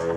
कोई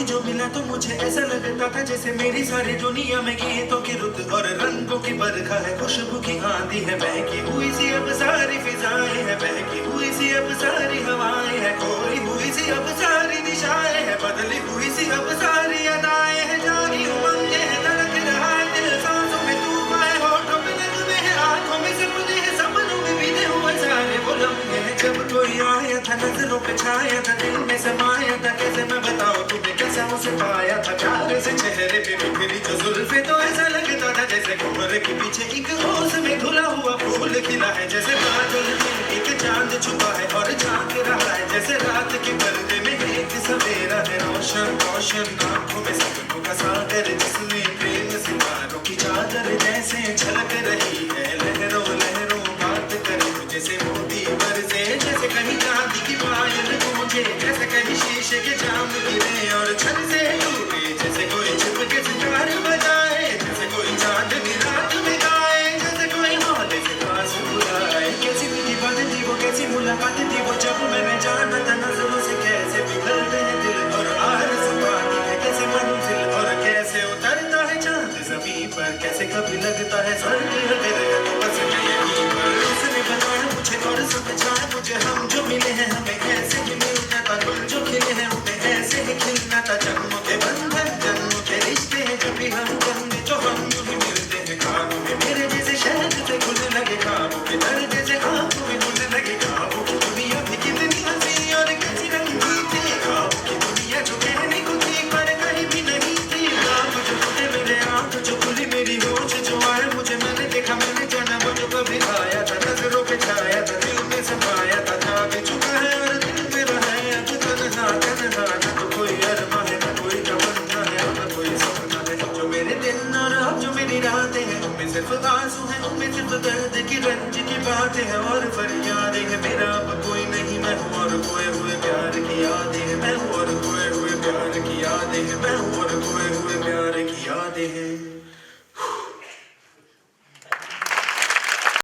जो मिला तो मुझे ऐसा लगता था जैसे मेरी सारी दुनिया में गीतों की रुत और रंगों की बरखा है, खुशबू की आंधी है, बहकी हुई सी अब सारी फिजाएं है, बहकी हुई सी अब सारी हवाएं है, खोई हुई सी अब सारी दिशाएं है, बदली हुई सी अब सारी अदाएं है, जागी उमंगे है, धड़क रहा है दिल, सांसों में तूफान है, होठों पे नगमे है, आंखों में सपने हैं, सपनों में बीते हुए सारे वो लम्हे हैं। जब कोई आया था नजरों पे छाया था, दिल में समाया था, कैसे मैं बताऊं तुम्हें कैसे उसे पाया था, प्यार से चेहरे पे बिखरी जो जुल्फे, तो ऐसा लगता था जैसे कमर के पीछे एक ओस में धुला हुआ फूल खिला है, जैसे बादल में एक चांद छुपा है और झांक रहा है, जैसे रात के पर्दे में एक सवेरा है, रोशन रोशन आंखों में सपनों का सागर, जिसमें प्रेम सितारों की चादर जैसे झलक रही है, लहरों लहरों बात करे जैसे मोती बरसे, जैसे कहीं चांदी की पायल गूंजे, जैसे कहीं शीशे के जाम गिरे और छत से टूटे, जैसे कोई छुप के सितार बजाए, जैसे कोई चांदनी रात में गाए, जैसे कोई मोहल्ले से पास बुलाए। कैसी मीठी बातें थी वो, कैसी मुलाकातें थी वो, जब मैंने जाना था नजरों से कैसे पिघलते हैं दिल और आरज़ू पाती है कैसे मंजिल, और कैसे उतरता है चांद ज़मीं पर, कैसे कभी लगता है स्वर्ग तेरे तो बस यहीं पर। उसने बताया मुझे और समझाया मुझे, हम जो मिले हैं हमें ऐसे ही मिलना था, गुल जो खिले हैं उन्हें ऐसे ही खिलना था, जन्मों के बंधन जन्मों के रिश्ते हैं, जब भी हम बंधे तो हम यूं ही मिलते हैं, खानों में मेरे जैसे शहद से घुलने लगे, खाबों के दर जैसे आंखों में घुलने लगे, खाबों की दुनिया भी कितनी हंसी और कैसी रंगी थी, खाबों की दुनिया जो कहने को थी पर कहीं भी नहीं थी, ख्वाब जो टूटे मेरे आंख जो खुली मेरी होश जो आए मुझे, मैंने देखा मैंने जाना वो जो कभी आया था, नजरों पे छाया था, दिल में समाया था, जाग चुका है और दिल में रहा है अब तन्हा तन्हा, न तो कोई अरमा है न कोई तमन्ना है न कोई सपना है, जो मेरे दिन और अब जो मेरी रातें हैं उनमें सिर्फ आंसू है, उनमें सिर्फ दर्द की रंज की बातें हैं और फरियादें हैं, मेरा अब कोई नहीं मैं हूँ और खोए हुए प्यार की यादें हैं, मैं हूँ और खोए हुए प्यार की यादें हैं, मैं हूँ और खोए हुए